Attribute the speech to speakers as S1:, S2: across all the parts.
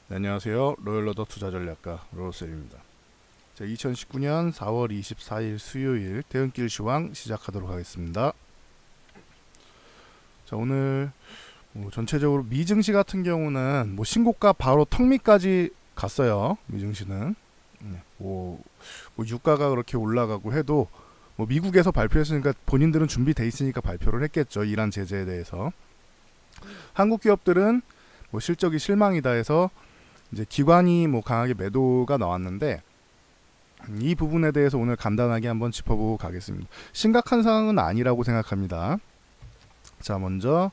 S1: 네, 안녕하세요. 로열러더 투자전략가 로로셀입니다. 자, 2019년 4월 24일 수요일 퇴근길 시황 시작하도록 하겠습니다. 자, 오늘 전체적으로 미증시 같은 경우는 신고가 바로 턱 밑까지 갔어요. 미증시는 유가가 그렇게 올라가고 해도 미국에서 발표했으니까 본인들은 준비돼 있으니까 발표를 했겠죠. 이란 제재에 대해서. 한국 기업들은 실적이 실망이다 해서 이제 기관이 강하게 매도가 나왔는데 이 부분에 대해서 오늘 간단하게 한번 짚어보고 가겠습니다. 심각한 상황은 아니라고 생각합니다. 자, 먼저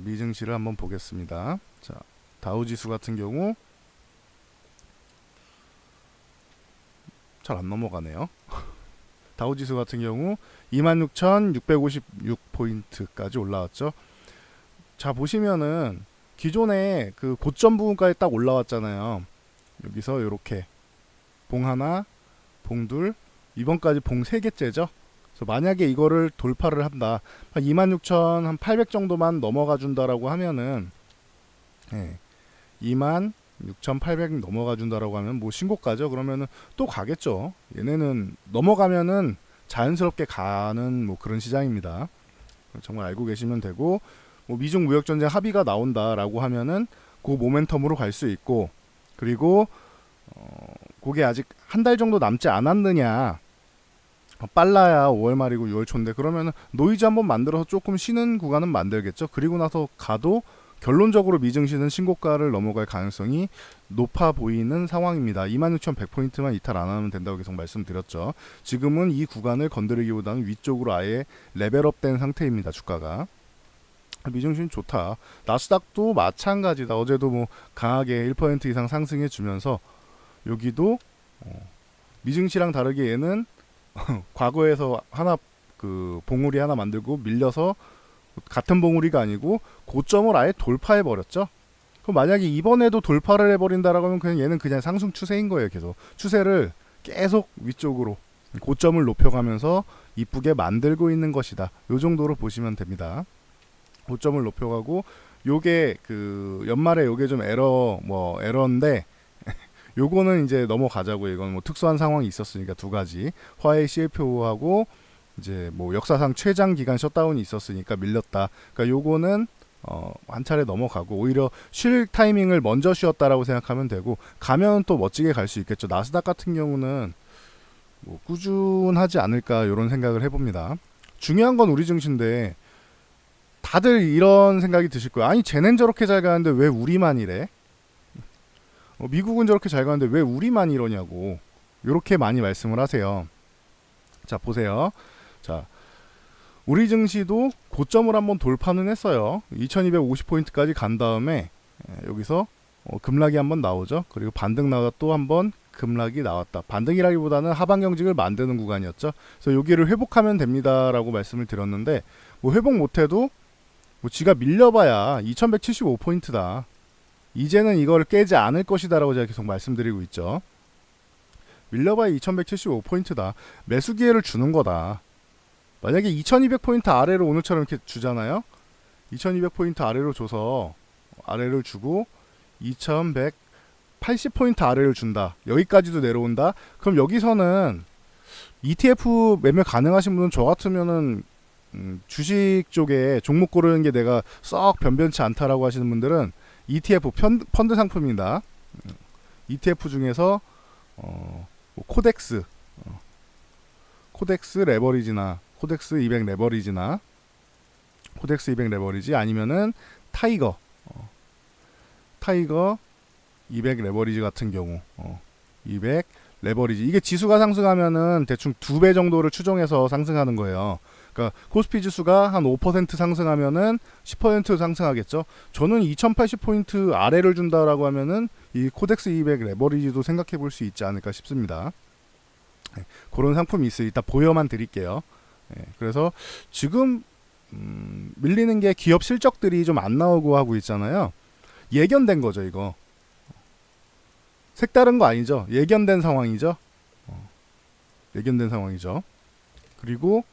S1: 미증시를 한번 보겠습니다. 자, 다우지수 같은 경우 잘 안 넘어가네요. 다우지수 같은 경우 26,656포인트까지 올라왔죠. 자, 보시면은 기존에 그 고점 부분까지 딱 올라왔잖아요. 여기서 이렇게 봉 하나, 봉 둘, 이번까지 봉 3개째죠. 그래서 만약에 이거를 돌파를 한다, 한 26,800 정도만 넘어가 준다라고 하면은, 26,800 넘어가 준다라고 하면 신고가죠. 그러면은 또 가겠죠. 얘네는 넘어가면은 자연스럽게 가는 그런 시장입니다. 정말 알고 계시면 되고, 미중 무역 전쟁 합의가 나온다라고 하면은 그 모멘텀으로 갈 수 있고, 그리고 그게 아직 한 달 정도 남지 않았느냐, 빨라야 5월 말이고 6월 초인데, 그러면은 노이즈 한번 만들어서 조금 쉬는 구간은 만들겠죠. 그리고 나서 가도 결론적으로 미증시는 신고가를 넘어갈 가능성이 높아 보이는 상황입니다. 26,100포인트만 이탈 안 하면 된다고 계속 말씀드렸죠. 지금은 이 구간을 건드리기보다는 위쪽으로 아예 레벨업된 상태입니다. 주가가. 미증시는 좋다. 나스닥도 마찬가지다. 어제도 강하게 1% 이상 상승해 주면서 여기도 미증시랑 다르게 얘는 과거에서 하나 봉우리 하나 만들고 밀려서 같은 봉우리가 아니고 고점을 아예 돌파해 버렸죠. 그럼 만약에 이번에도 돌파를 해버린다라고 하면 그냥 얘는 그냥 상승 추세인 거예요. 계속 추세를 계속 위쪽으로 고점을 높여가면서 이쁘게 만들고 있는 것이다. 요 정도로 보시면 됩니다. 고점을 높여가고, 요게 연말에 요게 좀 에러인데 요거는 이제 넘어가자고. 이건 특수한 상황이 있었으니까 두 가지, 화해 CFO하고 이제 역사상 최장 기간 셧다운이 있었으니까 밀렸다. 그러니까 요거는 한 차례 넘어가고 오히려 쉴 타이밍을 먼저 쉬었다라고 생각하면 되고, 가면 또 멋지게 갈 수 있겠죠. 나스닥 같은 경우는 꾸준하지 않을까 이런 생각을 해봅니다. 중요한 건 우리 증시인데 다들 이런 생각이 드실 거예요. 아니, 쟤넨 저렇게 잘 가는데 왜 우리만 이래? 미국은 저렇게 잘 가는데 왜 우리만 이러냐고, 이렇게 많이 말씀을 하세요. 자, 보세요. 자, 우리 증시도 고점을 한번 돌파는 했어요. 2250포인트까지 간 다음에 여기서 급락이 한번 나오죠. 그리고 반등 나가 또 한번 급락이 나왔다. 반등이라기보다는 하방 경직을 만드는 구간이었죠. 그래서 여기를 회복하면 됩니다라고 말씀을 드렸는데, 회복 못해도 지가 밀려봐야 2175포인트다. 이제는 이걸 깨지 않을 것이다라고 제가 계속 말씀드리고 있죠. 밀려봐야 2175포인트다. 매수 기회를 주는 거다. 만약에 2200포인트 아래로 오늘처럼 이렇게 주잖아요. 2200포인트 아래로 줘서 아래를 주고 2180포인트 아래를 준다. 여기까지도 내려온다. 그럼 여기서는 ETF 매매 가능하신 분은 저 같으면은 주식 쪽에 종목 고르는 게 내가 썩 변변치 않다라고 하시는 분들은 ETF 펀드 상품입니다. ETF 중에서 코덱스, 코덱스 레버리지나 코덱스 200 레버리지나 코덱스 200 레버리지, 아니면은 타이거, 타이거 200 레버리지 같은 경우, 200 레버리지, 이게 지수가 상승하면은 대충 2배 정도를 추정해서 상승하는 거예요. 그러니까 코스피 지수가 한 5% 상승하면은 10% 상승하겠죠. 저는 2080포인트 아래를 준다라고 하면은 이 코덱스 200 레버리지도 생각해 볼 수 있지 않을까 싶습니다. 그런 상품이 있어요. 이따 보여만 드릴게요. 그래서 지금 밀리는 게 기업 실적들이 좀 안 나오고 하고 있잖아요. 예견된 거죠, 이거. 색다른 거 아니죠. 예견된 상황이죠. 예견된 상황이죠. 그리고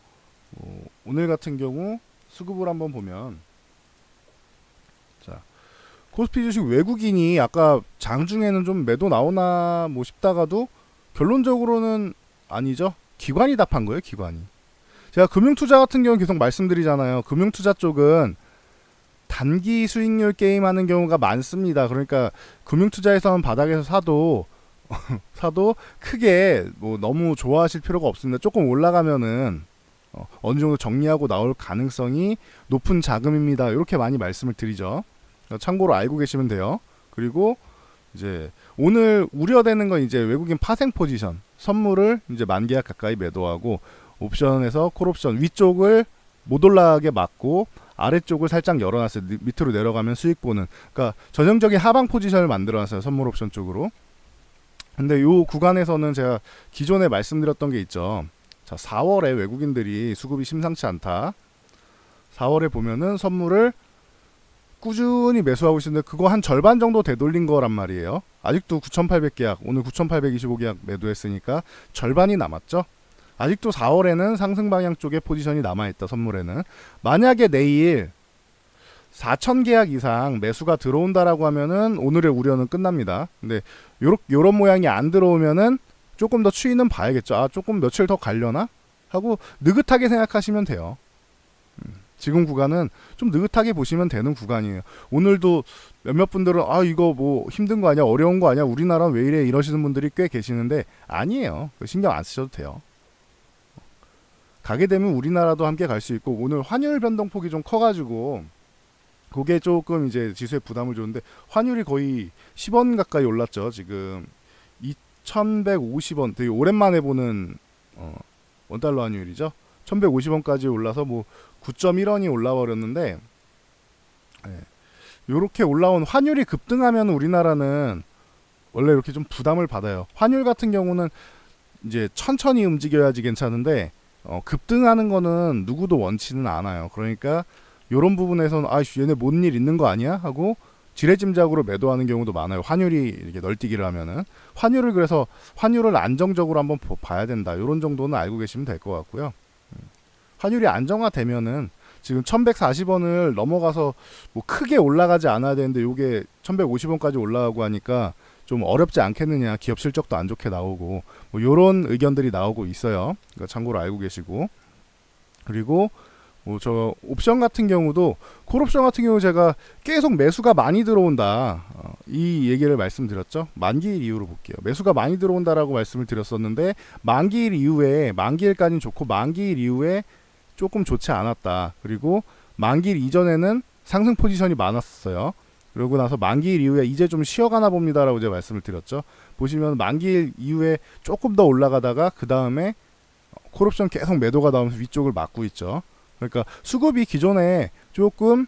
S1: 오늘 같은 경우 수급을 한번 보면, 자, 코스피 주식 외국인이 아까 장중에는 좀 매도 나오나 뭐 싶다가도 결론적으로는 아니죠. 기관이 답한 거예요, 기관이. 제가 금융투자 같은 경우는 계속 말씀드리잖아요. 금융투자 쪽은 단기 수익률 게임하는 경우가 많습니다. 그러니까 금융투자에서는 바닥에서 사도 크게 뭐 너무 좋아하실 필요가 없습니다. 조금 올라가면은 어느 정도 정리하고 나올 가능성이 높은 자금입니다. 이렇게 많이 말씀을 드리죠. 참고로 알고 계시면 돼요. 그리고 이제 오늘 우려되는 건 이제 외국인 파생 포지션, 선물을 이제 만 계약 가까이 매도하고 옵션에서 콜옵션 위쪽을 못 올라가게 막고 아래쪽을 살짝 열어놨어요. 밑으로 내려가면 수익 보는. 그러니까 전형적인 하방 포지션을 만들어놨어요. 선물 옵션 쪽으로. 근데 요 구간에서는 제가 기존에 말씀드렸던 게 있죠. 자, 4월에 외국인들이 수급이 심상치 않다. 4월에 보면은 선물을 꾸준히 매수하고 있었는데 그거 한 절반 정도 되돌린 거란 말이에요. 아직도 9,800계약, 오늘 9,825계약 매도했으니까 절반이 남았죠. 아직도 4월에는 상승 방향 쪽에 포지션이 남아있다. 선물에는. 만약에 내일 4,000계약 이상 매수가 들어온다라고 하면은 오늘의 우려는 끝납니다. 근데 요런 모양이 안 들어오면은 조금 더 추이는 봐야겠죠. 아, 조금 며칠 더 가려나? 하고 느긋하게 생각하시면 돼요. 지금 구간은 좀 느긋하게 보시면 되는 구간이에요. 오늘도 몇몇 분들은 아, 이거 뭐 힘든 거 아니야? 어려운 거 아니야? 우리나라는 왜 이래? 이러시는 분들이 꽤 계시는데 아니에요. 신경 안 쓰셔도 돼요. 가게 되면 우리나라도 함께 갈 수 있고 오늘 환율 변동폭이 좀 커가지고 그게 조금 이제 지수에 부담을 줬는데 환율이 거의 10원 가까이 올랐죠. 지금 2,150원 되게 오랜만에 보는 원달러 환율이죠. 1,150원까지 올라서 뭐 9.1원이 올라버렸는데 이렇게 올라온 환율이 급등하면 우리나라는 원래 이렇게 좀 부담을 받아요. 환율 같은 경우는 이제 천천히 움직여야지 괜찮은데 급등하는 거는 누구도 원치는 않아요. 그러니까 이런 부분에서는 아이씨 얘네 뭔 일 있는 거 아니야? 하고 지레짐작으로 매도하는 경우도 많아요. 환율이 이렇게 널뛰기를 하면은 그래서 환율을 안정적으로 한번 봐야 된다. 이런 정도는 알고 계시면 될 것 같고요. 환율이 안정화되면은 지금 1,140원을 넘어가서 뭐 크게 올라가지 않아야 되는데 요게 1,150원까지 올라가고 하니까 좀 어렵지 않겠느냐. 기업 실적도 안 좋게 나오고 뭐 요런 의견들이 나오고 있어요. 그러니까 참고로 알고 계시고. 그리고 뭐 저 옵션 같은 경우도 콜옵션 같은 경우 제가 계속 매수가 많이 들어온다. 이 얘기를 말씀드렸죠. 만기일 이후로 볼게요. 매수가 많이 들어온다라고 말씀을 드렸었는데 만기일 만기일까지는 좋고 만기일 이후에 조금 좋지 않았다. 그리고 만기일 이전에는 상승 포지션이 많았어요. 그러고 나서 만기일 이후에 이제 좀 쉬어가나 봅니다라고 제가 말씀을 드렸죠. 보시면 만기일 이후에 조금 더 올라가다가 그 다음에 콜옵션 계속 매도가 나오면서 위쪽을 막고 있죠. 그러니까 수급이 기존에 조금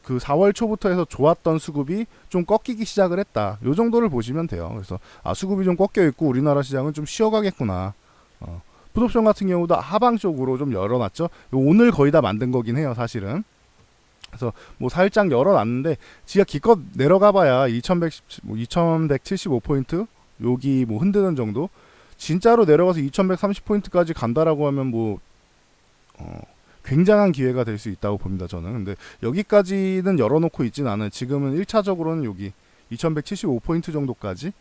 S1: 그 4월 초부터 해서 좋았던 수급이 좀 꺾이기 시작을 했다. 요 정도를 보시면 돼요. 그래서 수급이 좀 꺾여 있고 우리나라 시장은 좀 쉬어가겠구나. 풋옵션 같은 경우도 하방 쪽으로 좀 열어놨죠. 오늘 거의 다 만든 거긴 해요, 사실은. 그래서 뭐 살짝 열어놨는데 지가 기껏 내려가봐야 2,175포인트 여기 뭐 흔드는 정도. 진짜로 내려가서 2,130포인트까지 간다라고 하면 뭐 굉장한 기회가 될 수 있다고 봅니다, 저는. 근데 여기까지는 열어놓고 있진 않아요. 지금은 1차적으로는 여기 2,175포인트 정도까지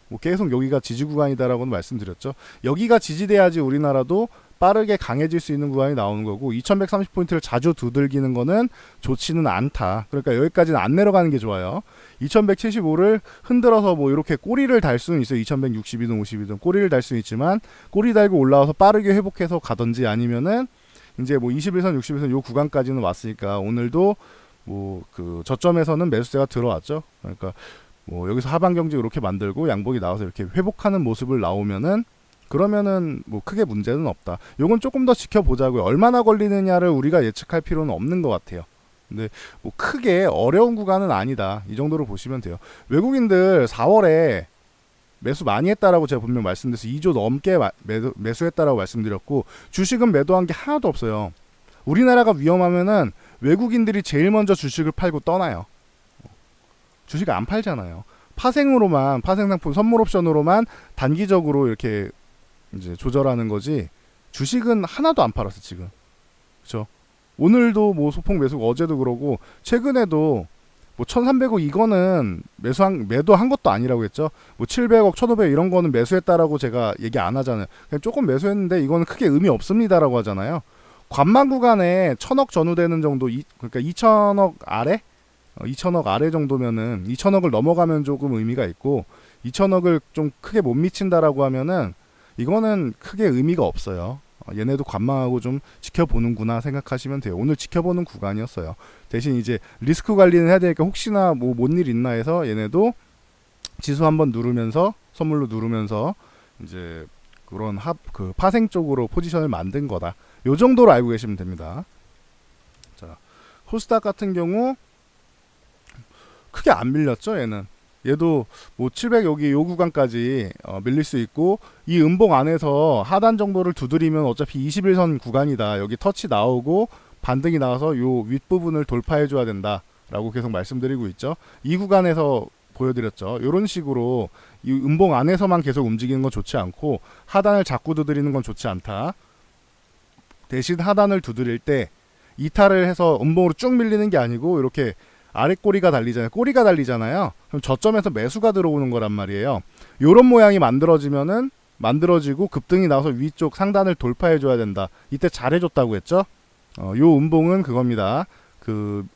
S1: 뭐 계속 여기가 지지 구간이다라고는 말씀드렸죠. 여기가 지지돼야지 우리나라도 빠르게 강해질 수 있는 구간이 나오는 거고 2,130포인트를 자주 두들기는 거는 좋지는 않다. 그러니까 여기까지는 안 내려가는 게 좋아요. 2,175를 흔들어서 뭐 이렇게 꼬리를 달 수는 있어요. 2,160이든 50이든 꼬리를 달 수는 있지만 꼬리 달고 올라와서 빠르게 회복해서 가든지 아니면은 이제 뭐 21선, 60일선 요 구간까지는 왔으니까 오늘도 뭐 그 저점에서는 매수세가 들어왔죠. 그러니까 뭐 여기서 하방 경직 이렇게 만들고 양봉이 나와서 이렇게 회복하는 모습을 나오면은 그러면은 뭐 크게 문제는 없다. 요건 조금 더 지켜보자고요. 얼마나 걸리느냐를 우리가 예측할 필요는 없는 것 같아요. 근데 뭐 크게 어려운 구간은 아니다. 이 정도로 보시면 돼요. 외국인들 4월에 매수 많이 했다라고 제가 분명 말씀드려서 2조 넘게 매수했다라고 말씀드렸고 주식은 매도한 게 하나도 없어요. 우리나라가 위험하면은 외국인들이 제일 먼저 주식을 팔고 떠나요. 주식 안 팔잖아요. 파생으로만 파생상품 선물 옵션으로만 단기적으로 이렇게 이제 조절하는 거지 주식은 하나도 안 팔았어 지금. 그렇죠? 오늘도 뭐 소폭 매수가 어제도 그러고 최근에도 뭐 1300억 이거는 매도한 것도 아니라고 했죠. 뭐 700억, 1500억 이런 거는 매수했다라고 제가 얘기 안 하잖아요. 그냥 조금 매수했는데 이거는 크게 의미 없습니다라고 하잖아요. 관망 구간에 1000억 전후되는 정도, 그러니까 2000억 아래? 2000억 아래 정도면은 2000억을 넘어가면 조금 의미가 있고 2000억을 좀 크게 못 미친다라고 하면은 이거는 크게 의미가 없어요. 얘네도 관망하고 좀 지켜보는구나 생각하시면 돼요. 오늘 지켜보는 구간이었어요. 대신 이제 리스크 관리는 해야 되니까 혹시나 뭐 뭔 일 있나 해서 얘네도 지수 한번 누르면서 선물로 누르면서 이제 그런 그 파생 쪽으로 포지션을 만든 거다. 요 정도로 알고 계시면 됩니다. 자, 코스닥 같은 경우 크게 안 밀렸죠, 얘는. 얘도 뭐 700 여기 요 구간까지 밀릴 수 있고 이 음봉 안에서 하단 정도를 두드리면 어차피 21선 구간이다. 여기 터치 나오고 반등이 나와서 요 윗부분을 돌파해 줘야 된다라고 계속 말씀드리고 있죠. 이 구간에서 보여드렸죠. 요런 식으로 이 음봉 안에서만 계속 움직이는 건 좋지 않고 하단을 자꾸 두드리는 건 좋지 않다. 대신 하단을 두드릴 때 이탈을 해서 음봉으로 쭉 밀리는 게 아니고 이렇게 아래 꼬리가 달리잖아요. 꼬리가 달리잖아요. 그럼 저점에서 매수가 들어오는 거란 말이에요. 요런 모양이 만들어지고 급등이 나와서 위쪽 상단을 돌파해 줘야 된다. 이때 잘해줬다고 했죠. 요 음봉은 그겁니다. 그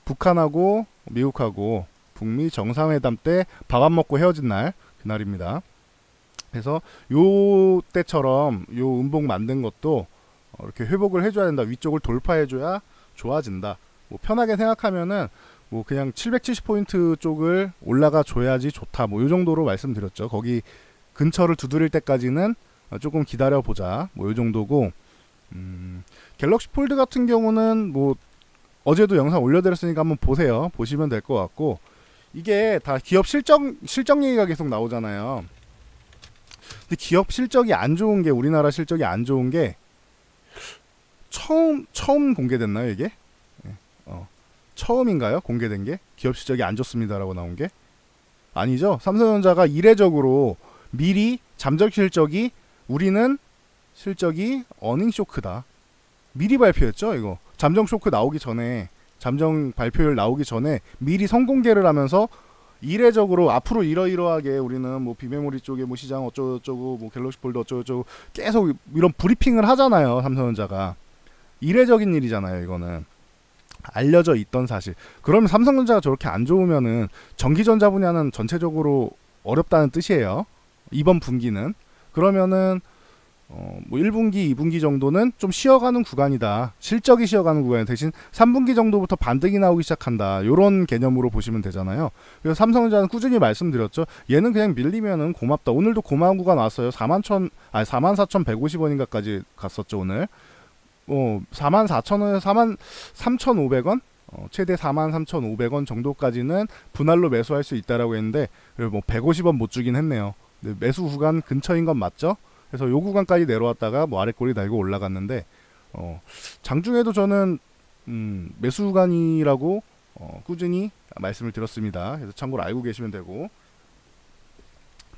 S1: 북한하고 미국하고 북미 정상회담 때 밥 안 먹고 헤어진 날 그날입니다. 그래서 요 때처럼 요 음봉 만든 것도 이렇게 회복을 해줘야 된다. 위쪽을 돌파해줘야 좋아진다. 뭐 편하게 생각하면은 뭐 그냥 770포인트 쪽을 올라가 줘야지 좋다. 뭐 요 정도로 말씀드렸죠. 거기 근처를 두드릴 때까지는 조금 기다려 보자. 뭐 요 정도고. 갤럭시 폴드 같은 경우는 뭐 어제도 영상 올려드렸으니까 한번 보세요. 보시면 될 것 같고 이게 다 기업 실적 얘기가 계속 나오잖아요. 근데 기업 실적이 안 좋은 게 우리나라 실적이 안 좋은 게 처음 공개됐나요 이게? 처음인가요? 공개된 게? 기업 실적이 안 좋습니다라고 나온 게? 아니죠. 삼성전자가 이례적으로 미리 잠정 실적이 우리는 실적이 어닝 쇼크다. 미리 발표했죠 이거. 잠정 쇼크 나오기 전에 잠정 발표율 나오기 전에 미리 선공개를 하면서 이례적으로 앞으로 이러이러하게 우리는 뭐 비메모리 쪽에 뭐 시장 어쩌고저쩌고 뭐 갤럭시 폴드 어쩌고저쩌고 계속 이런 브리핑을 하잖아요. 삼성전자가. 이례적인 일이잖아요 이거는. 알려져 있던 사실. 그러면 삼성전자가 저렇게 안 좋으면은 전기전자 분야는 전체적으로 어렵다는 뜻이에요. 이번 분기는. 그러면은 뭐 1분기, 2분기 정도는 좀 쉬어가는 구간이다. 실적이 쉬어가는 구간이 대신 3분기 정도부터 반등이 나오기 시작한다. 요런 개념으로 보시면 되잖아요. 그래서 삼성전자는 꾸준히 말씀드렸죠. 얘는 그냥 밀리면은 고맙다. 오늘도 고마운 구간 왔어요. 44,150원인가까지 갔었죠 오늘. 44,000원에서 43,500원? 최대 43,500원 정도까지는 분할로 매수할 수 있다라고 했는데 뭐 150원 못 주긴 했네요. 매수 구간 근처인 건 맞죠? 그래서 요 구간까지 내려왔다가 뭐 아래 꼬리 달고 올라갔는데 장중에도 저는 매수 구간이라고 꾸준히 말씀을 드렸습니다. 그래서 참고로 알고 계시면 되고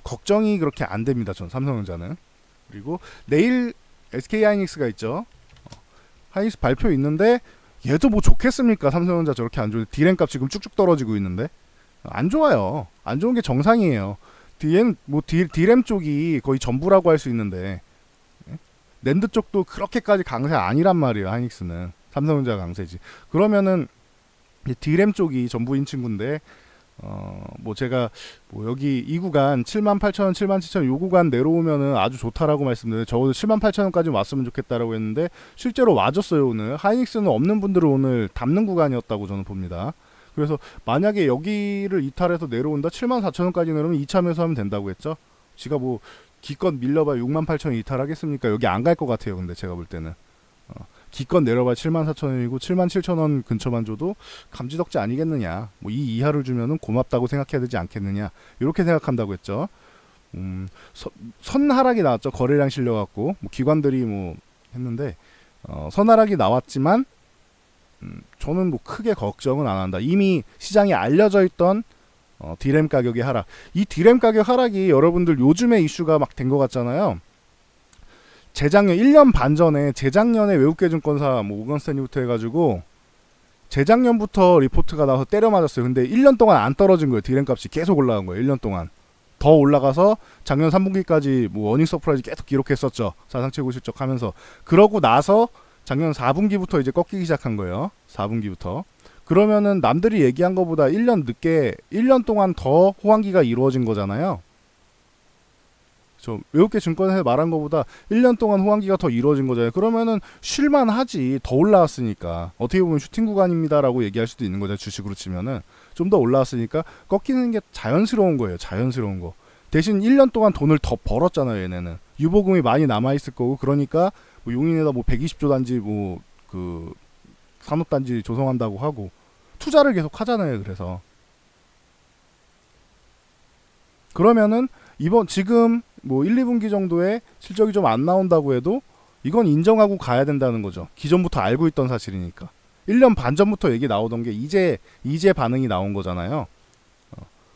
S1: 걱정이 그렇게 안 됩니다. 전 삼성전자는. 그리고 내일 SK하이닉스가 있죠. 하이닉스 발표 있는데 얘도 뭐 좋겠습니까? 삼성전자 저렇게 안 좋은데 디램 값 지금 쭉쭉 떨어지고 있는데 안 좋아요. 안 좋은 게 정상이에요. 뒤엔 뭐 디램 쪽이 거의 전부라고 할 수 있는데 낸드 쪽도 그렇게까지 강세 아니란 말이에요. 하이닉스는 삼성전자 강세지. 그러면은 디램 쪽이 전부인 친구인데 뭐 제가 뭐 여기 이 구간 78,000원, 77,000원 요 구간 내려오면은 아주 좋다라고 말씀드려요. 적어도 78,000원까지 왔으면 좋겠다라고 했는데 실제로 와줬어요 오늘. 하이닉스는 없는 분들은 오늘 담는 구간이었다고 저는 봅니다. 그래서 만약에 여기를 이탈해서 내려온다 74,000원까지 내려오면 2차 매수하면 된다고 했죠. 지가 뭐 기껏 밀려봐야 68,000원 이탈하겠습니까? 여기 안 갈 것 같아요. 근데 제가 볼 때는 기껏 내려봐야 74,000원이고 77,000원 근처만 줘도 감지덕지 아니겠느냐. 뭐 이 이하를 주면은 고맙다고 생각해야 되지 않겠느냐. 이렇게 생각한다고 했죠. 선 하락이 나왔죠. 거래량 실려갖고 뭐 기관들이 뭐 했는데 선 하락이 나왔지만 저는 뭐 크게 걱정은 안 한다. 이미 시장에 알려져 있던 디램 가격의 하락. 이 디램 가격 하락이 여러분들 요즘에 이슈가 막 된 것 같잖아요. 재작년 1년 반 전에 재작년에 외국계 증권사 뭐 모건 스탠리부터 해가지고 재작년부터 리포트가 나와서 때려 맞았어요. 근데 1년 동안 안 떨어진 거예요. 디램 값이 계속 올라간 거예요. 1년 동안. 더 올라가서 작년 3분기까지 뭐 어닝 서프라이즈 계속 기록했었죠. 사상 최고 실적 하면서. 그러고 나서 작년 4분기부터 이제 꺾이기 시작한 거예요. 4분기부터. 그러면은 남들이 얘기한 것보다 1년 늦게 1년 동안 더 호황기가 이루어진 거잖아요. 저 외국계 증권에서 말한 것보다 1년 동안 호황기가 더 이루어진 거잖아요. 그러면은 쉴만하지. 더 올라왔으니까. 어떻게 보면 슈팅 구간입니다라고 얘기할 수도 있는 거죠. 주식으로 치면은 좀 더 올라왔으니까 꺾이는 게 자연스러운 거예요. 자연스러운 거. 대신 1년 동안 돈을 더 벌었잖아요. 얘네는 유보금이 많이 남아 있을 거고 그러니까 뭐 용인에다 뭐 120조 단지 뭐 그 산업단지 조성한다고 하고 투자를 계속 하잖아요. 그래서 그러면은 이번 지금 뭐 1, 2분기 정도에 실적이 좀 안 나온다고 해도 이건 인정하고 가야 된다는 거죠. 기존부터 알고 있던 사실이니까. 1년 반 전부터 얘기 나오던 게 이제 반응이 나온 거잖아요.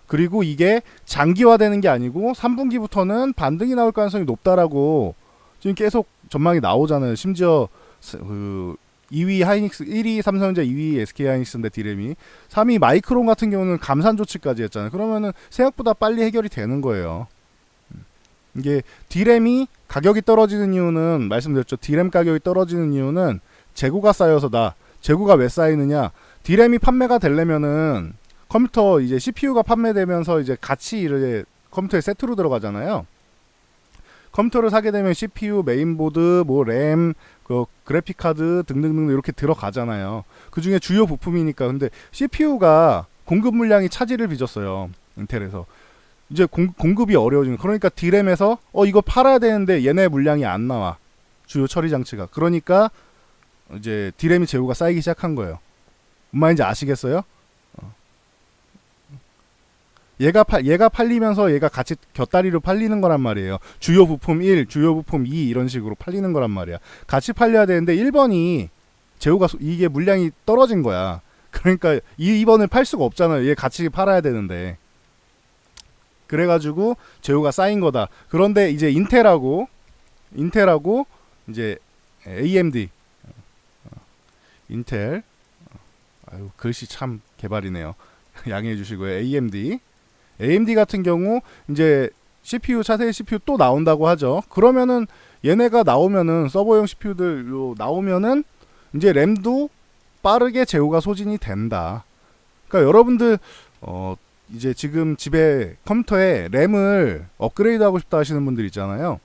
S1: 그리고 이게 장기화되는 게 아니고 3분기부터는 반등이 나올 가능성이 높다라고 지금 계속 전망이 나오잖아요. 심지어 그 2위 하이닉스, 1위 삼성전자, 2위 SK 하이닉스인데 디램이 3위 마이크론 같은 경우는 감산 조치까지 했잖아요. 그러면은 생각보다 빨리 해결이 되는 거예요. 이게 디램이 가격이 떨어지는 이유는 말씀드렸죠. 디램 가격이 떨어지는 이유는 재고가 쌓여서다. 재고가 왜 쌓이느냐? 디램이 판매가 되려면은 컴퓨터 이제 CPU가 판매되면서 이제 같이 이제 컴퓨터에 세트로 들어가잖아요. 컴퓨터를 사게 되면 CPU, 메인보드, 뭐 램, 그 그래픽 카드 등등등 이렇게 들어가잖아요. 그 중에 주요 부품이니까. 근데 CPU가 공급 물량이 차질을 빚었어요. 인텔에서. 이제 공급이 어려워지는. 그러니까 디램에서 이거 팔아야 되는데 얘네 물량이 안 나와. 주요 처리 장치가. 그러니까 이제 디램이 재고가 쌓이기 시작한 거예요. 뭔 말인지 아시겠어요? 얘가 팔리면서 얘가 같이 곁다리로 팔리는 거란 말이에요. 주요 부품 1, 주요 부품 2 이런 식으로 팔리는 거란 말이야. 같이 팔려야 되는데 1번이 재고가 이게 물량이 떨어진 거야. 그러니까 2번을 팔 수가 없잖아요. 얘 같이 팔아야 되는데. 그래가지고 재고가 쌓인 거다. 그런데 이제 인텔하고 이제 AMD 인텔 아유 글씨 참 개발이네요. 양해해 주시고요. AMD 같은 경우 이제 CPU 차세대 CPU 또 나온다고 하죠. 그러면은 얘네가 나오면은 서버용 CPU들 나오면은 이제 램도 빠르게 재고가 소진이 된다. 그러니까 여러분들 이제 지금 집에 컴퓨터에 램을 업그레이드 하고 싶다 하시는 분들 있잖아요.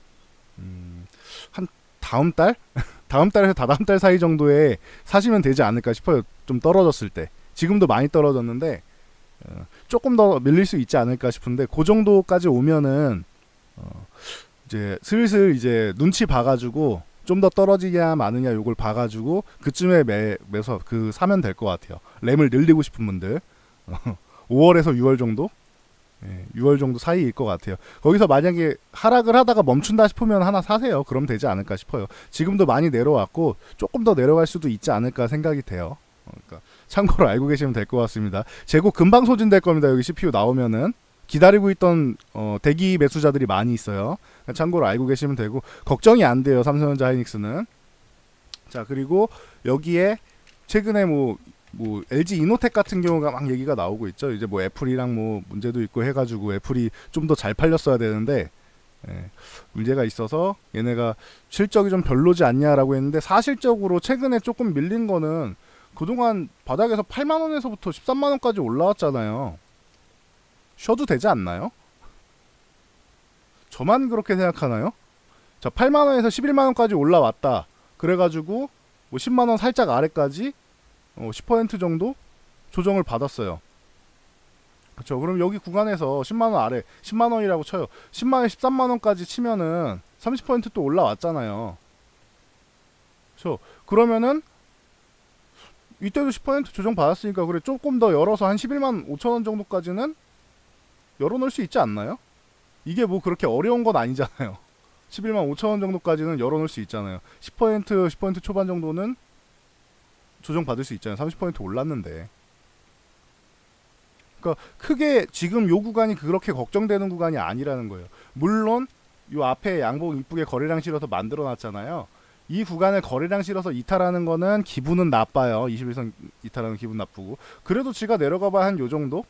S1: 한 다음 달에서 다다음 달 사이 정도에 사시면 되지 않을까 싶어요. 좀 떨어졌을 때. 지금도 많이 떨어졌는데 조금 더 밀릴 수 있지 않을까 싶은데 그 정도까지 오면은 이제 슬슬 이제 눈치 봐가지고 좀 더 떨어지냐 마느냐 요걸 봐가지고 그쯤에 매서 사면 될 것 같아요. 램을 늘리고 싶은 분들 5월에서 6월 정도 6월 정도 사이일 것 같아요. 거기서 만약에 하락을 하다가 멈춘다 싶으면 하나 사세요. 그럼 되지 않을까 싶어요. 지금도 많이 내려왔고 조금 더 내려갈 수도 있지 않을까 생각이 돼요. 그러니까 참고로 알고 계시면 될 것 같습니다. 재고 금방 소진될 겁니다. 여기 CPU 나오면은 기다리고 있던 대기 매수자들이 많이 있어요. 참고로 알고 계시면 되고 걱정이 안 돼요. 삼성전자 하이닉스는. 자 그리고 여기에 최근에 뭐 LG 이노텍 같은 경우가 막 얘기가 나오고 있죠. 이제 뭐 애플이랑 뭐 문제도 있고 해가지고 애플이 좀 더 잘 팔렸어야 되는데 문제가 있어서 얘네가 실적이 좀 별로지 않냐라고 했는데 사실적으로 최근에 조금 밀린 거는 그동안 바닥에서 8만원에서부터 13만원까지 올라왔잖아요. 쉬어도 되지 않나요? 저만 그렇게 생각하나요? 자 8만원에서 11만원까지 올라왔다. 그래가지고 뭐 10만원 살짝 아래까지 10% 정도 조정을 받았어요. 그렇죠. 그럼 여기 구간에서 10만원 아래 10만원이라고 쳐요. 10만원 13만원까지 치면은 30% 또 올라왔잖아요. 그렇죠. 그러면은 이때도 10% 조정 받았으니까 그래 조금 더 열어서 한 11만 5천원 정도까지는 열어놓을 수 있지 않나요? 이게 뭐 그렇게 어려운 건 아니잖아요. 11만 5천원 정도까지는 열어놓을 수 있잖아요. 10% 초반 정도는 조정 받을 수 있잖아요. 30% 올랐는데. 그러니까 크게 지금 요 구간이 그렇게 걱정되는 구간이 아니라는 거예요. 물론 요 앞에 양봉 이쁘게 거래량 실어서 만들어 놨잖아요. 이 구간을 거래량 실어서 이탈하는 거는 기분은 나빠요. 21선 이탈하는 기분 나쁘고. 그래도 지가 내려가 봐야 한 요 정도?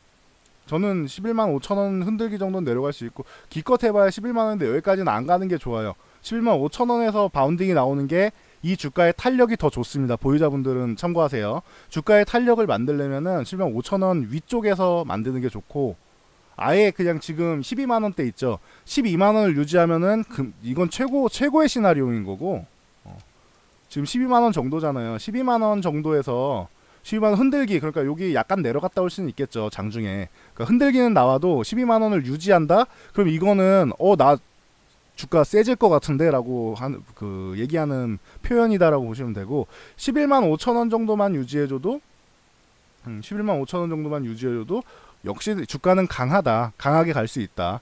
S1: 저는 11만 5천 원 흔들기 정도는 내려갈 수 있고, 기껏 해봐야 11만 원인데 여기까지는 안 가는 게 좋아요. 11만 5천 원에서 바운딩이 나오는 게 이 주가의 탄력이 더 좋습니다. 보유자분들은 참고하세요. 주가의 탄력을 만들려면은 11만 5천 원 위쪽에서 만드는 게 좋고, 아예 그냥 지금 12만 원대 있죠. 12만 원을 유지하면은 이건 최고의 시나리오인 거고, 지금 12만 원 정도잖아요. 12만 원 정도에서 12만 원 흔들기, 그러니까 여기 약간 내려갔다 올 수는 있겠죠, 장중에. 그러니까 흔들기는 나와도 12만 원을 유지한다? 그럼 이거는 나 주가 세질 것 같은데라고 얘기하는 표현이다라고 보시면 되고, 11만 5천 원 정도만 유지해줘도 11만 5천 원 정도만 유지해줘도 역시 주가는 강하다, 강하게 갈 수 있다.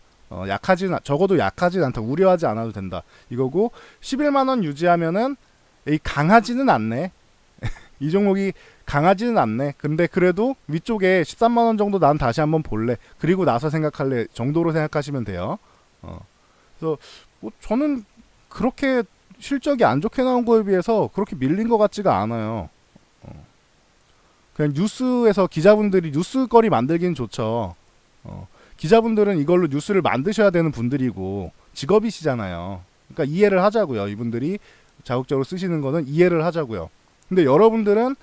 S1: 적어도 약하진 않다, 우려하지 않아도 된다 이거고, 11만 원 유지하면은 강하지는 않네. 이 종목이 강하지는 않네. 근데 그래도 위쪽에 13만 원 정도 난 다시 한번 볼래, 그리고 나서 생각할래 정도로 생각하시면 돼요. 그래서 저는 그렇게 실적이 안 좋게 나온 거에 비해서 그렇게 밀린 것 같지가 않아요. 그냥 뉴스에서 기자분들이 뉴스거리 만들기는 좋죠. 기자분들은 이걸로 뉴스를 만드셔야 되는 분들이고 직업이시잖아요. 그러니까 이해를 하자고요. 이분들이 자극적으로 쓰시는 거는 이해를 하자고요. 근데 여러분들은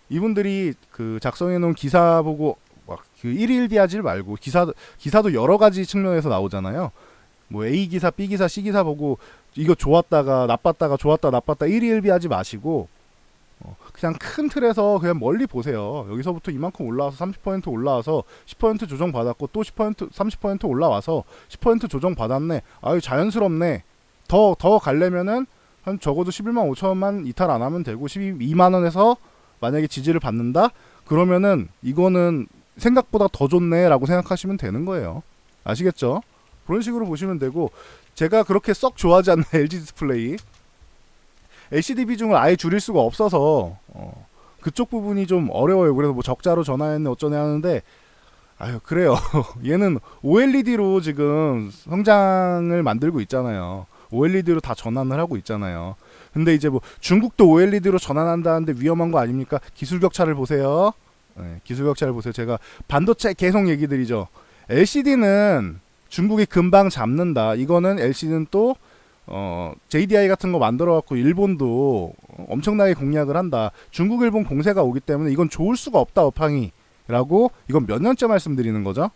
S1: 이분들이 그 작성해 놓은 기사 보고 막 그 일일비하지 말고, 기사도 여러 가지 측면에서 나오잖아요. 뭐 A 기사, B 기사, C 기사 보고 이거 좋았다가 나빴다가 좋았다 나빴다 일일비하지 마시고, 그냥 큰 틀에서 그냥 멀리 보세요. 여기서부터 이만큼 올라와서 30% 올라와서 10% 조정 받았고, 또 10% 30% 올라와서 10% 조정 받았네. 아유 자연스럽네. 더 가려면은 한 적어도 11만 5천 원만 이탈 안 하면 되고, 12만 원에서 만약에 지지를 받는다? 그러면은 이거는 생각보다 더 좋네라고 생각하시면 되는 거예요. 아시겠죠? 그런 식으로 보시면 되고, 제가 그렇게 썩 좋아하지 않는 LG 디스플레이, LCD 비중을 아예 줄일 수가 없어서 그쪽 부분이 좀 어려워요. 그래서 뭐 적자로 전환했네 어쩌네 하는데, 아유 그래요. 얘는 OLED로 지금 성장을 만들고 있잖아요. OLED로 다 전환을 하고 있잖아요. 근데 이제 뭐 중국도 OLED로 전환한다는데 위험한 거 아닙니까? 기술 격차를 보세요. 네, 기술 격차를 보세요. 제가 반도체 계속 얘기 드리죠. LCD는 중국이 금방 잡는다. 이거는 LCD는 또 JDI 같은 거 만들어 갖고 일본도 엄청나게 공략을 한다. 중국 일본 공세가 오기 때문에 이건 좋을 수가 없다, 업황이라고 이건 몇 년째 말씀드리는 거죠.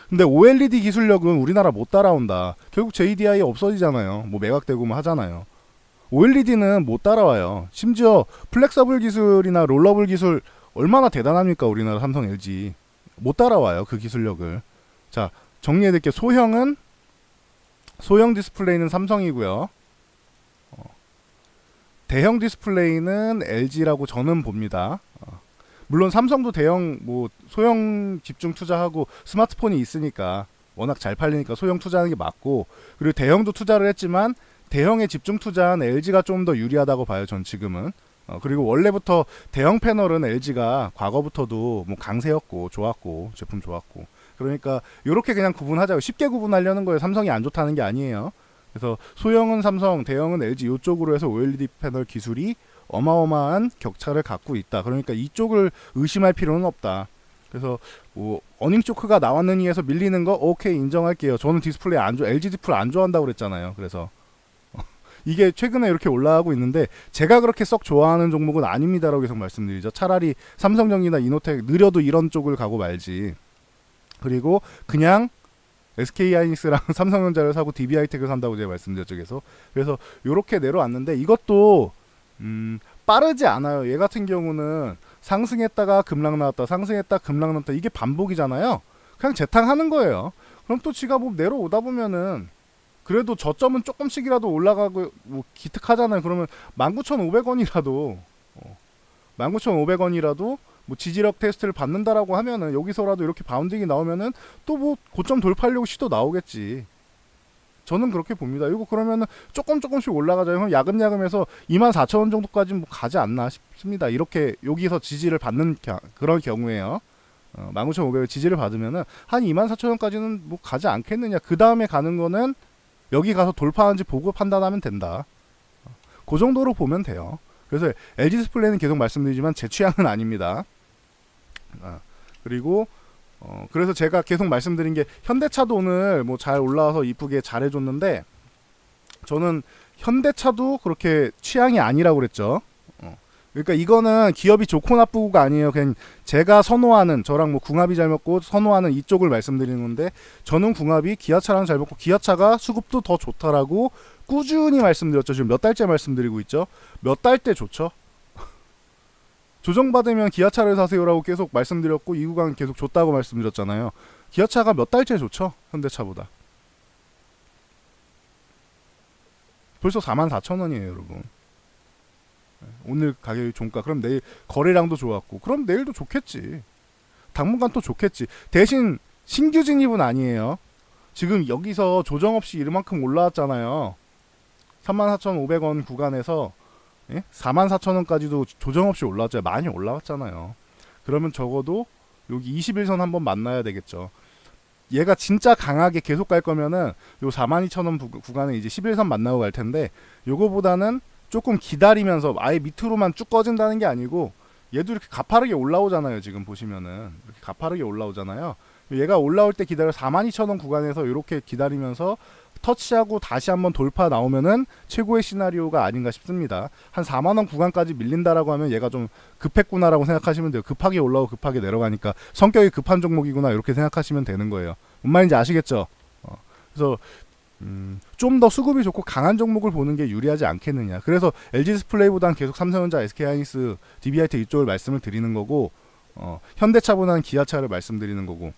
S1: 근데 OLED 기술력은 우리나라 못 따라온다. 결국 JDI 없어지잖아요. 뭐 매각되고 뭐 하잖아요. OLED는 못 따라와요. 심지어 플렉서블 기술이나 롤러블 기술 얼마나 대단합니까? 우리나라 삼성, LG 못 따라와요, 그 기술력을. 자, 정리해드릴게요. 소형 디스플레이는 삼성이고요. 대형 디스플레이는 LG라고 저는 봅니다. 물론 삼성도 대형 소형 집중 투자하고 스마트폰이 있으니까 워낙 잘 팔리니까 소형 투자하는 게 맞고, 그리고 대형도 투자를 했지만 대형에 집중 투자한 LG가 좀 더 유리하다고 봐요, 전 지금은. 그리고 원래부터 대형 패널은 LG가 과거부터도 뭐 강세였고 좋았고 제품 좋았고, 그러니까 이렇게 그냥 구분하자고, 쉽게 구분하려는 거예요. 삼성이 안 좋다는 게 아니에요. 그래서 소형은 삼성, 대형은 LG 이쪽으로 해서 OLED 패널 기술이 어마어마한 격차를 갖고 있다. 그러니까 이쪽을 의심할 필요는 없다. 그래서 뭐 어닝 쇼크가 나왔느니 해서 밀리는 거 오케이, 인정할게요. 저는 디스플레이 LG 디스플레이 안 좋아한다고 그랬잖아요. 그래서 이게 최근에 이렇게 올라가고 있는데 제가 그렇게 썩 좋아하는 종목은 아닙니다라고 계속 말씀드리죠. 차라리 삼성전기나 이노텍 느려도 이런 쪽을 가고 말지. 그리고 그냥 SK하이닉스랑 삼성전자를 사고 DB하이텍을 산다고 제가 말씀드렸죠. 그래서 이렇게 내려왔는데 이것도 빠르지 않아요. 얘 같은 경우는 상승했다가 급락 나왔다, 상승했다 급락 나왔다, 이게 반복이잖아요. 그냥 재탕하는 거예요. 그럼 또 지가 뭐 내려오다 보면은 그래도 저점은 조금씩이라도 올라가고 뭐 기특하잖아요. 그러면 19,500원이라도 19,500원이라도 뭐 지지력 테스트를 받는다라고 하면은 여기서라도 이렇게 바운딩이 나오면은 또 뭐 고점 돌파하려고 시도 나오겠지. 저는 그렇게 봅니다. 이거 그러면은 조금씩 올라가자. 그럼 야금야금해서 24,000원 정도까지 뭐 가지 않나 싶습니다. 이렇게 여기서 지지를 받는 그런 경우에요. 19,500원 지지를 받으면은 한 24,000원까지는 뭐 가지 않겠느냐. 그 다음에 가는 거는 여기 가서 돌파하는지 보고 판단하면 된다. 그 정도로 보면 돼요. 그래서 LG 디스플레이는 계속 말씀드리지만 제 취향은 아닙니다. 그리고 그래서 제가 계속 말씀드린 게 현대차도 오늘 뭐 잘 올라와서 이쁘게 잘 해줬는데 저는 현대차도 그렇게 취향이 아니라고 그랬죠. 그러니까 이거는 기업이 좋고 나쁘고가 아니에요. 그냥 제가 선호하는, 저랑 뭐 궁합이 잘 맞고 선호하는 이쪽을 말씀드리는 건데, 저는 궁합이 기아차랑 잘 맞고 기아차가 수급도 더 좋다라고 꾸준히 말씀드렸죠. 지금 몇 달째 말씀드리고 있죠. 몇 달째 좋죠. 조정받으면 기아차를 사세요라고 계속 말씀드렸고 이 구간 계속 좋다고 말씀드렸잖아요. 기아차가 몇 달째 좋죠. 현대차보다. 벌써 44,000원이에요 여러분. 오늘 가격이 종가. 그럼 내일 거래량도 좋았고 그럼 내일도 좋겠지. 당분간 또 좋겠지. 대신 신규 진입은 아니에요. 지금 여기서 조정 없이 이만큼 올라왔잖아요. 34,500원 구간에서 44,000원까지도 조정 없이 올라왔잖아요. 많이 올라왔잖아요. 그러면 적어도 여기 21선 한번 만나야 되겠죠. 얘가 진짜 강하게 계속 갈 거면은 요 42,000원 구간에 이제 11선 만나고 갈 텐데, 요거보다는 조금 기다리면서 아예 밑으로만 쭉 꺼진다는 게 아니고 얘도 이렇게 가파르게 올라오잖아요. 지금 보시면은 이렇게 가파르게 올라오잖아요. 얘가 올라올 때 기다려 42,000원 구간에서 이렇게 기다리면서 터치하고 다시 한번 돌파 나오면은 최고의 시나리오가 아닌가 싶습니다. 한 4만원 구간까지 밀린다라고 하면 얘가 좀 급했구나라고 생각하시면 돼요. 급하게 올라오고 급하게 내려가니까 성격이 급한 종목이구나 이렇게 생각하시면 되는 거예요. 뭔 말인지 아시겠죠? 그래서 좀 더 수급이 좋고 강한 종목을 보는 게 유리하지 않겠느냐. 그래서 LG 디스플레이보다는 계속 삼성전자, SK하이닉스, DB하이텍 이쪽을 말씀을 드리는 거고, 현대차보다는 기아차를 말씀드리는 거고.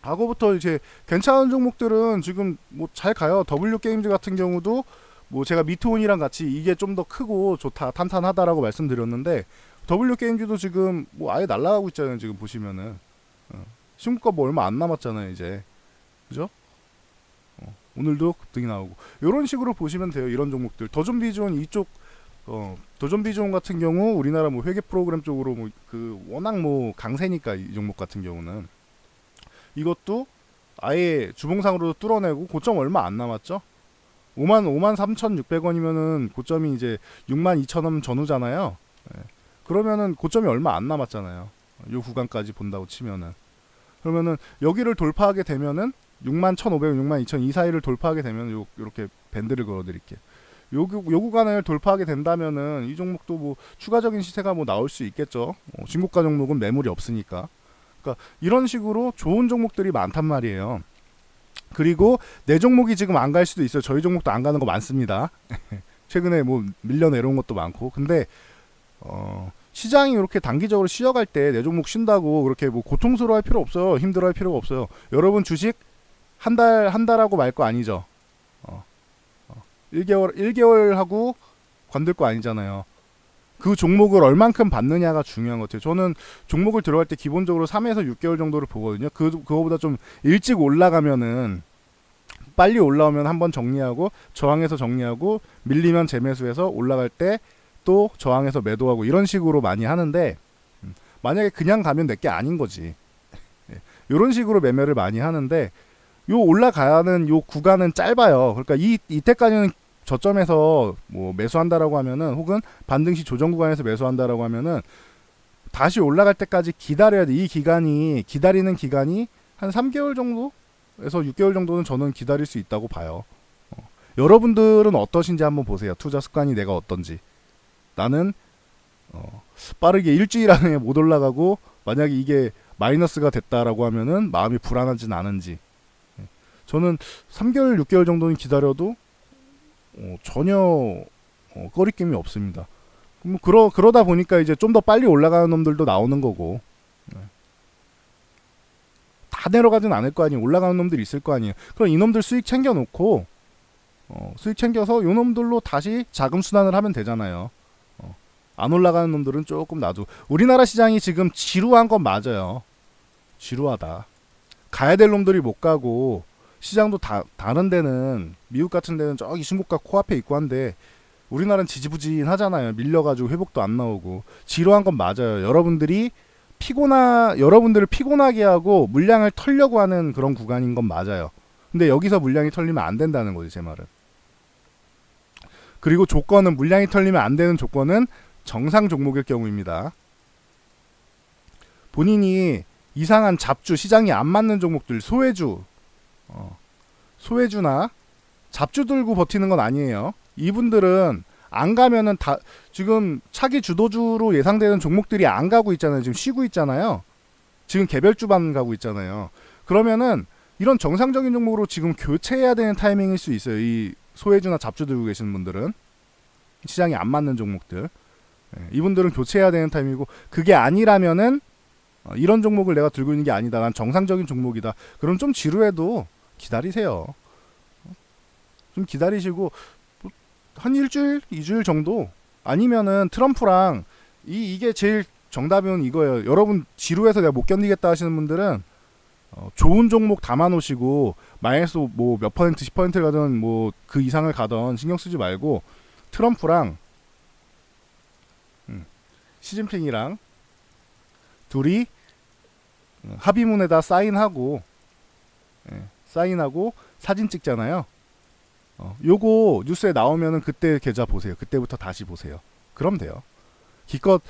S1: 과거부터 이제 괜찮은 종목들은 지금 뭐 잘 가요. W게임즈 같은 경우도 뭐 제가 미트온이랑 같이 이게 좀 더 크고 좋다, 탄탄하다라고 말씀드렸는데, W게임즈도 지금 뭐 아예 날아가고 있잖아요. 지금 보시면은 신고가 뭐 얼마 안 남았잖아요 이제. 그죠? 오늘도 급등이 나오고 이런 식으로 보시면 돼요. 이런 종목들. 더존비존 이쪽 더존비존 같은 경우 우리나라 뭐 회계 프로그램 쪽으로 뭐 그 워낙 뭐 강세니까 이 종목 같은 경우는 이것도 아예 주봉상으로도 뚫어내고 고점 얼마 안 남았죠. 53,600원이면은 고점이 이제 62,000원 전후잖아요. 그러면은 고점이 얼마 안 남았잖아요. 요 구간까지 본다고 치면은. 그러면은 여기를 돌파하게 되면은 61,500원, 62,000 이 사이를 돌파하게 되면 요렇게 밴드를 걸어드릴게요. 요 구간을 돌파하게 된다면은 이 종목도 뭐 추가적인 시세가 뭐 나올 수 있겠죠. 신고가 종목은 매물이 없으니까. 그러니까 이런 식으로 좋은 종목들이 많단 말이에요. 그리고 내 종목이 지금 안 갈 수도 있어요. 저희 종목도 안 가는 거 많습니다. 최근에 뭐 밀려 내려온 것도 많고. 근데 시장이 이렇게 단기적으로 쉬어갈 때 내 종목 쉰다고 그렇게 뭐 고통스러워할 필요 없어요. 힘들어할 필요가 없어요. 여러분 주식 한 달 하고 말 거 아니죠. 1개월 하고 관둘 거 아니잖아요. 그 종목을 얼만큼 받느냐가 중요한 것 같아요. 저는 종목을 들어갈 때 기본적으로 3에서 6개월 정도를 보거든요. 그거보다 좀 일찍 올라가면은 빨리 올라오면 한번 정리하고 저항해서 정리하고 밀리면 재매수해서 올라갈 때 또 저항해서 매도하고 이런 식으로 많이 하는데, 만약에 그냥 가면 내게 아닌 거지. 이런 식으로 매매를 많이 하는데 요 올라가는 요 구간은 짧아요. 그러니까 이때까지는 저점에서 뭐 매수한다라고 하면은 혹은 반등시 조정 구간에서 매수한다라고 하면은 다시 올라갈 때까지 기다려야 돼. 이 기간이 기다리는 기간이 한 3개월 정도에서 6개월 정도는 저는 기다릴 수 있다고 봐요. 여러분들은 어떠신지 한번 보세요. 투자 습관이 내가 어떤지. 나는 빠르게 일주일 안에 못 올라가고 만약에 이게 마이너스가 됐다라고 하면은 마음이 불안하진 않은지. 저는 3개월, 6개월 정도는 기다려도 전혀 꺼리낌이 없습니다. 그러다 보니까 이제 좀 더 빨리 올라가는 놈들도 나오는 거고, 다 내려가진 않을 거 아니에요. 올라가는 놈들이 있을 거 아니에요. 그럼 이 놈들 수익 챙겨놓고 수익 챙겨서 요 놈들로 다시 자금 순환을 하면 되잖아요. 안 올라가는 놈들은 조금 놔두고. 우리나라 시장이 지금 지루한 건 맞아요. 지루하다. 가야 될 놈들이 못 가고 시장도 다른 데는 미국 같은 데는 저기 신고가 코앞에 있고 한데 우리나라는 지지부진하잖아요. 밀려가지고 회복도 안 나오고 지루한 건 맞아요. 여러분들을 피곤하게 하고 물량을 털려고 하는 그런 구간인 건 맞아요. 근데 여기서 물량이 털리면 안 된다는 거지, 제 말은. 그리고 조건은, 물량이 털리면 안 되는 조건은 정상 종목일 경우입니다. 본인이 이상한 잡주, 시장이 안 맞는 종목들, 소외주나 잡주 들고 버티는 건 아니에요. 이분들은 안 가면은 다, 지금 차기 주도주로 예상되는 종목들이 안 가고 있잖아요. 지금 쉬고 있잖아요. 지금 개별주만 가고 있잖아요. 그러면은 이런 정상적인 종목으로 지금 교체해야 되는 타이밍일 수 있어요. 이 소외주나 잡주 들고 계시는 분들은, 시장이 안 맞는 종목들, 이분들은 교체해야 되는 타이밍이고, 그게 아니라면은 이런 종목을 내가 들고 있는 게 아니다, 난 정상적인 종목이다, 그럼 좀 지루해도 기다리세요. 좀 기다리시고 한 일주일, 2주일 정도, 아니면은 트럼프랑 이게 제일 정답은 이거예요. 여러분 지루해서 내가 못 견디겠다 하시는 분들은 좋은 종목 담아 놓으시고, 마이너스 뭐 몇 퍼센트, 10%를 가든 뭐 그 이상을 가던 신경 쓰지 말고, 트럼프랑 시진핑이랑 둘이 합의문에다 사인하고 사진 찍잖아요. 요거 뉴스에 나오면은 그때 계좌 보세요. 그때부터 다시 보세요. 그럼 돼요. 기껏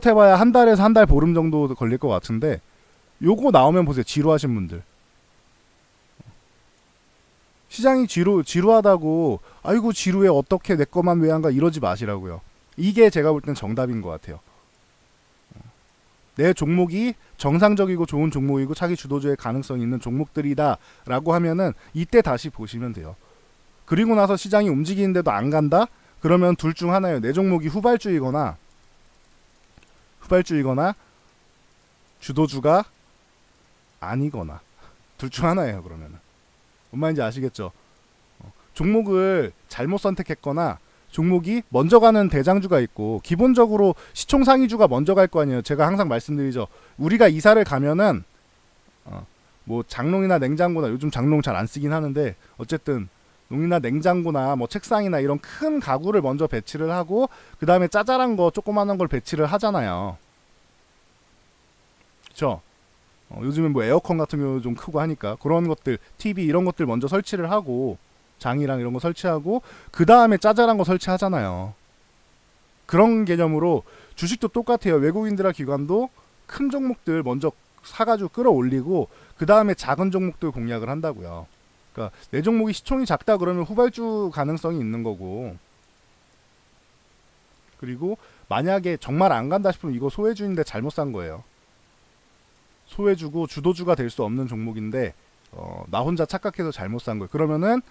S1: 해봐야 한 달에서 한 달 보름 정도 걸릴 것 같은데, 요거 나오면 보세요. 지루하신 분들. 시장이 지루하다고 아이고 지루해, 어떻게 내 거만 왜 안 가, 이러지 마시라고요. 이게 제가 볼 땐 정답인 것 같아요. 내 종목이 정상적이고 좋은 종목이고 차기 주도주의 가능성이 있는 종목들이다 라고 하면은 이때 다시 보시면 돼요. 그리고 나서 시장이 움직이는데도 안 간다? 그러면 둘 중 하나예요. 내 종목이 후발주이거나 주도주가 아니거나, 둘 중 하나예요. 그러면은 뭔 말인지 아시겠죠? 종목을 잘못 선택했거나, 종목이 먼저 가는 대장주가 있고, 기본적으로 시총상위주가 먼저 갈 거 아니에요. 제가 항상 말씀드리죠. 우리가 이사를 가면은 뭐 장롱이나 냉장고나, 요즘 장롱 잘 안 쓰긴 하는데 어쨌든 농이나 냉장고나 뭐 책상이나 이런 큰 가구를 먼저 배치를 하고, 그 다음에 짜잘한 거, 조그만한 걸 배치를 하잖아요. 그쵸? 요즘은 뭐 에어컨 같은 경우 좀 크고 하니까 그런 것들, TV 이런 것들 먼저 설치를 하고, 장이랑 이런 거 설치하고, 그 다음에 짜잘한 거 설치하잖아요. 그런 개념으로 주식도 똑같아요. 외국인들과 기관도 큰 종목들 먼저 사가지고 끌어올리고, 그 다음에 작은 종목들 공략을 한다고요. 그러니까 내 종목이 시총이 작다 그러면 후발주 가능성이 있는 거고, 그리고 만약에 정말 안 간다 싶으면 이거 소외주인데 잘못 산 거예요. 소외주고 주도주가 될 수 없는 종목인데 나 혼자 착각해서 잘못 산 거예요. 그러면은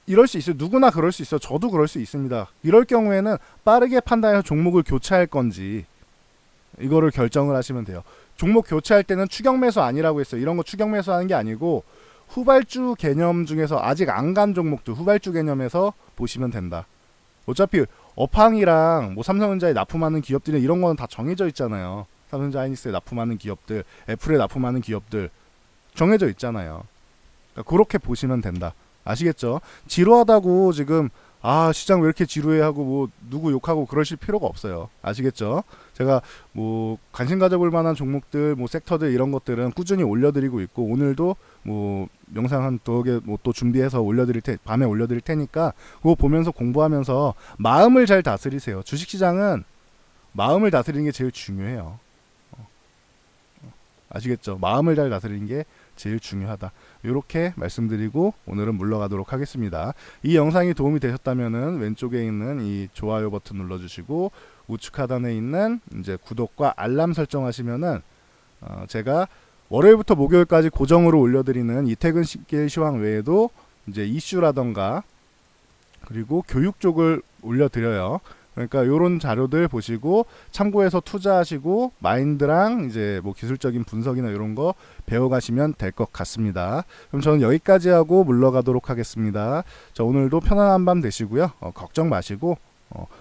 S1: 이럴 수 있어요. 누구나 그럴 수 있어요. 저도 그럴 수 있습니다. 이럴 경우에는 빠르게 판단해서 종목을 교체할 건지 이거를 결정을 하시면 돼요. 종목 교체할 때는 추격 매수 아니라고 했어요. 이런 거 추격 매수하는 게 아니고, 후발주 개념 중에서 아직 안 간 종목들 후발주 개념에서 보시면 된다. 어차피 업황이랑 뭐 삼성전자에 납품하는 기업들은 이런 거는 다 정해져 있잖아요. 삼성전자 하이닉스에 납품하는 기업들, 애플에 납품하는 기업들 정해져 있잖아요. 그러니까 그렇게 보시면 된다. 아시겠죠? 지루하다고 지금 시장 왜 이렇게 지루해 하고 뭐 누구 욕하고 그러실 필요가 없어요. 아시겠죠? 제가 뭐 관심 가져볼 만한 종목들, 뭐 섹터들 이런 것들은 꾸준히 올려드리고 있고, 오늘도 뭐 영상 한 2개 뭐 또 준비해서 밤에 올려드릴 테니까 그거 보면서 공부하면서 마음을 잘 다스리세요. 주식시장은 마음을 다스리는 게 제일 중요해요. 아시겠죠? 마음을 잘 다스리는 게 제일 중요하다. 이렇게 말씀드리고 오늘은 물러가도록 하겠습니다. 이 영상이 도움이 되셨다면은 왼쪽에 있는 이 좋아요 버튼 눌러주시고, 우측 하단에 있는 이제 구독과 알람 설정하시면은 제가 월요일부터 목요일까지 고정으로 올려드리는 이태근길 시황 외에도 이제 이슈라던가 그리고 교육 쪽을 올려드려요. 그러니까 요런 자료들 보시고 참고해서 투자하시고, 마인드랑 이제 뭐 기술적인 분석이나 이런 거 배워가시면 될 것 같습니다. 그럼 저는 여기까지 하고 물러가도록 하겠습니다. 자, 오늘도 편안한 밤 되시고요. 걱정 마시고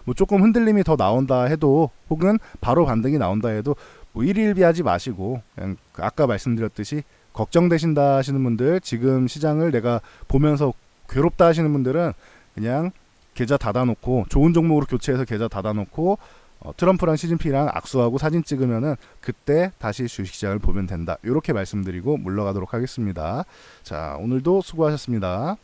S1: 뭐 조금 흔들림이 더 나온다 해도, 혹은 바로 반등이 나온다 해도 뭐 일일비하지 마시고, 그냥 아까 말씀드렸듯이 걱정되신다 하시는 분들, 지금 시장을 내가 보면서 괴롭다 하시는 분들은 그냥 계좌 닫아놓고, 좋은 종목으로 교체해서 계좌 닫아놓고 트럼프랑 시진핑이랑 악수하고 사진 찍으면은 그때 다시 주식시장을 보면 된다. 이렇게 말씀드리고 물러가도록 하겠습니다. 자, 오늘도 수고하셨습니다.